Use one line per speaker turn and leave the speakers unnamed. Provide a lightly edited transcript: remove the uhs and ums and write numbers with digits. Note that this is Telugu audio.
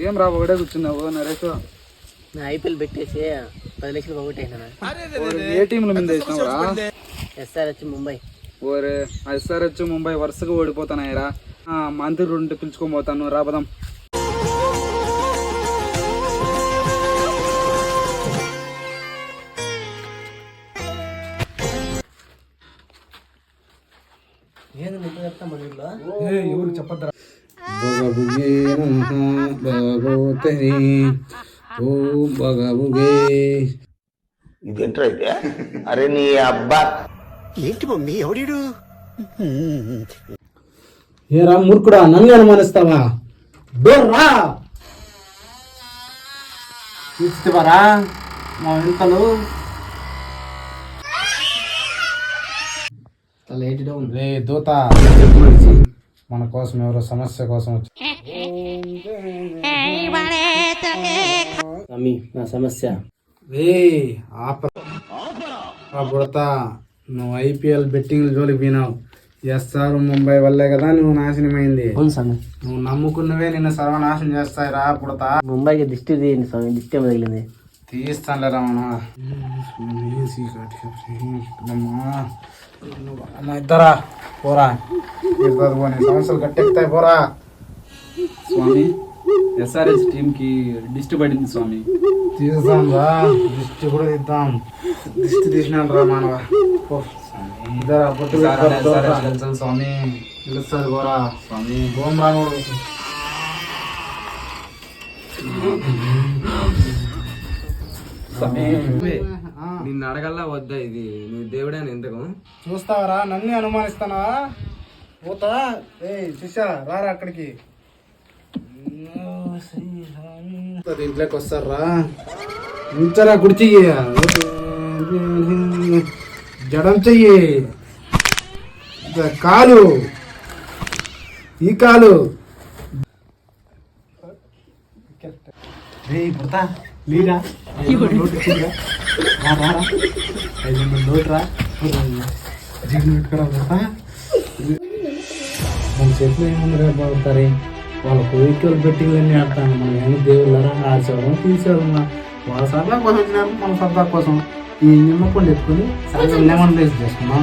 ఏం రా ఒకటే కూర్చున్నావు నరేష్?
ఐపీఎల్ పెట్టేసి 10 లక్షలు పోగొట్టేసాను.
ఏ టీంల మీద వేసినావురా?
SRH ముంబై.
ఓరే SRH ముంబై వరుసగా ఓడిపోతానాయిరా. మంత్రి రెండు పిలుచుకొని పోతాను రాబదాం. ఎవరు చెప్పద్దా?
ఇదేంట్రా అయితే? అరే నీ అబ్బా
ఏంటి మమ్మీ ఎవడీడు?
ఏరా మూర్ఖుడా, నన్ను అనుమానిస్తావా? డోర్రా తీస్తారా మా వెంకలు రే దూత. మన కోసం ఎవరో సమస్య కోసం వచ్చి
నా సమస్య
రే బుడతా, నువ్వు ఐపీఎల్ బెట్టింగ్ జోలికి పోయినావు. SR ముంబై వల్లే కదా నువ్వు నాశనమైంది. నువ్వు నమ్ముకున్నవే నిన్ను సర్వనాశనం చేస్తాయి రా పుడతా.
ముంబైకి దిష్టి తీయండి స్వామి, దిష్టి తగిలింది.
తీస్తానులే రమణ. ఇద్దరా పోరా, సమస్యలు కట్టెక్కుతాయి పోరా.
స్వామి SRH టీమ్ కి దిష్టి పడింది స్వామి.
తీస్తాం రా, దిష్టి కూడా తీద్దాం. దిష్టి తీసినాను రా మానవ.
స్వామి
పిలుస్తారు పోరా
స్వామి.
ఓం రాముడు.
స్వామి నిన్ను అడగల్లా వద్దా? ఇది నువ్వు దేవుడని ఎందుకు
చూస్తావరా? నన్ను అనుమానిస్తానా? పోతా శిష్య రారా అక్కడికి. ఇంట్లోకి వస్తారా? ఉంచరా కుర్చీ, జడం చెయ్యి, కాలు, ఈ కాలు. పుడతా మీరా నోటు నోటురా పెట్టుకోరా. మన చేతిలో ఏమన్నా బాగుతారే? వాళ్ళ కోరికలు బెట్టింగ్ అన్నీ ఆడతాను. మనం ఏమో దేవుళ్ళరా ఆడేసేవాళ్ళం తీసేవాళ్ళం. వాళ్ళ సరదా కోసం వచ్చినారు, మన సరదా కోసం ఈ నిమ్మకుండా ఎత్తుకొని సరదా లెమన్ రైస్ చేసుకున్నాం.